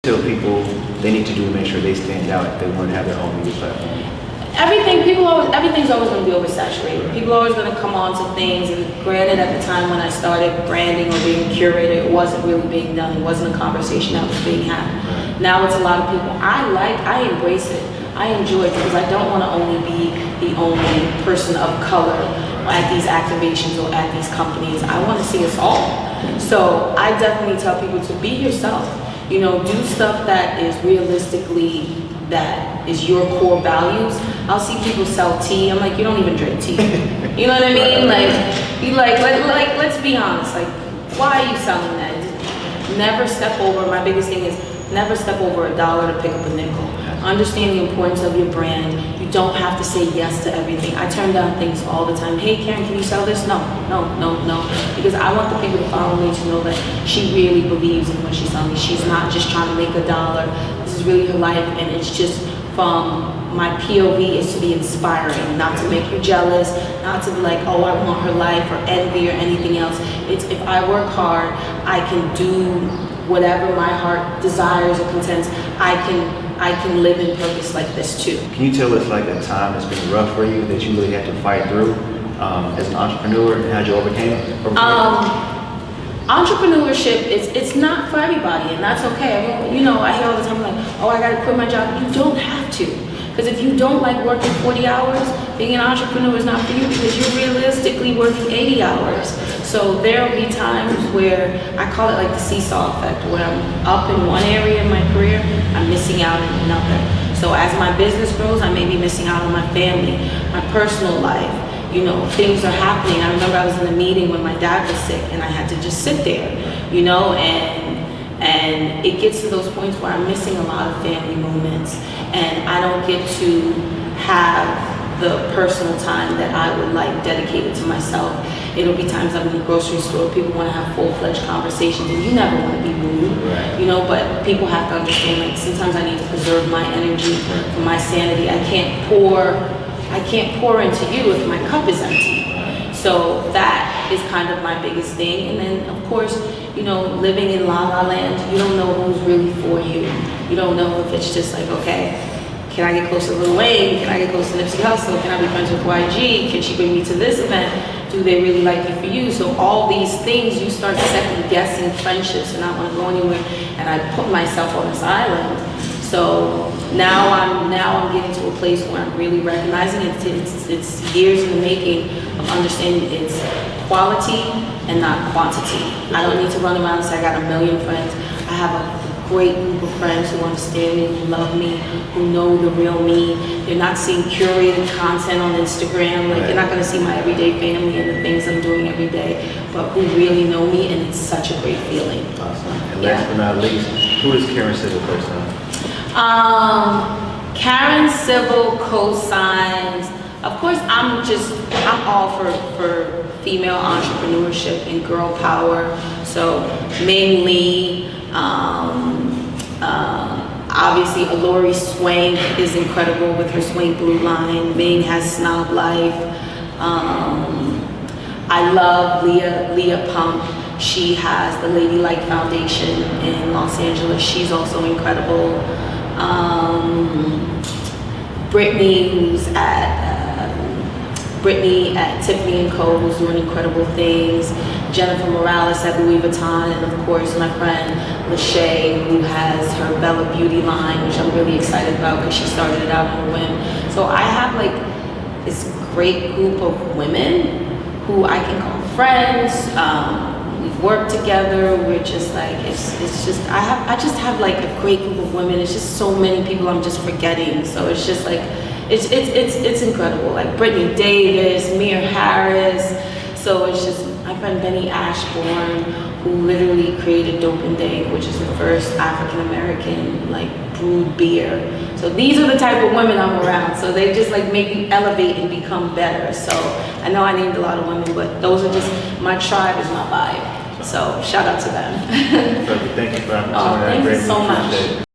Tell people they need to do to make sure they stand out if they want to have their own media platform? Everything's always going to be oversaturated. People are always going to come on to things, and granted, at the time when I started branding or being curated, it wasn't really being done. It wasn't a conversation that was being had. Now it's a lot of people. I embrace it. I enjoy it because I don't want to only be the only person of color at these activations or at these companies. I want to see us all. So I definitely tell people to be yourself. You know, do stuff that is realistically, that is your core values. I'll see people sell tea. I'm like, you don't even drink tea. You know what I mean? Let's be honest. Like, why are you selling that? Never step over. My biggest thing is never step over $1 to pick up a nickel. Understand the importance of your brand. You don't have to say yes to everything. I turn down things all the time. Hey Karen, can you sell this? No. Because I want the people to follow me to know that she really believes in what she's selling. She's not just trying to make $1. This is really her life, and it's just from my POV is to be inspiring, not to make you jealous, not to be like, oh, I want her life or envy or anything else. It's if I work hard, I can do whatever my heart desires or contents. I can live in purpose like this too. Can you tell us like a time that's been rough for you that you really had to fight through as an entrepreneur, and how you overcame it? Entrepreneurship it's not for everybody, and that's okay. You know, I hear all the time like, oh, I gotta quit my job. You don't have to. Because if you don't like working 40 hours, being an entrepreneur is not for you, because you're realistically working 80 hours. So there will be times where I call it like the seesaw effect, where I'm up in one area in my career, I'm missing out in another. So as my business grows, I may be missing out on my family, my personal life. You know, things are happening. I remember I was in a meeting when my dad was sick, and I had to just sit there, you know, and it gets to those points where I'm missing a lot of family moments, and I don't get to have the personal time that I would like dedicated to myself. It'll be times I'm in the grocery store, people want to have full-fledged conversations, and you never want to be rude, you know, but people have to understand, like, sometimes I need to preserve my energy for my sanity. I can't pour into you if my cup is empty. So that is kind of my biggest thing. And then, of course, you know, living in La La Land, you don't know who's really for you. You don't know if it's just like, okay, can I get close to Lil Wayne? Can I get close to Nipsey Hussle? Can I be friends with YG? Can she bring me to this event? Do they really like you for you? So all these things, you start second guessing friendships and not want to go anywhere. And I put myself on this island. So now I'm getting to a place where I'm really recognizing it's years in the making of understanding it's quality and not quantity. I don't need to run around and say I got a million friends. I have a great group of friends who understand me, who love me, who know the real me. They're not seeing curated content on Instagram. Like, they're not going to see my everyday family and the things I'm doing every day, but who really know me, and it's such a great feeling. Awesome. And last but not least, who is Karen Civil co-sign? Karen Civil co-signs. Of course, I'm all for female entrepreneurship and girl power. So mainly, obviously, Lori Swank is incredible with her Swank Blue line. Ming has Snob Life. I love Leah Pump. She has the Ladylike Foundation in Los Angeles. She's also incredible. Brittany at Tiffany & Co. who's doing incredible things. Jennifer Morales at Louis Vuitton, and of course my friend Lachey, who has her Bella Beauty line, which I'm really excited about because she started it out on a whim. So I have like this great group of women who I can call friends. We've worked together. We're just like, it's just, I just have like a great group of women. It's just so many people I'm just forgetting. So it's just like, it's incredible. Like Brittany Davis, Mia Harris. So it's just my friend Benny Ashbourne, who literally created Dope and Dank, which is the first African-American like brewed beer. So these are the type of women I'm around. So they just like make me elevate and become better. So I know I named a lot of women, but those are just, my tribe is my vibe. So shout out to them. Perfect. Thank you for Oh, thank you so much.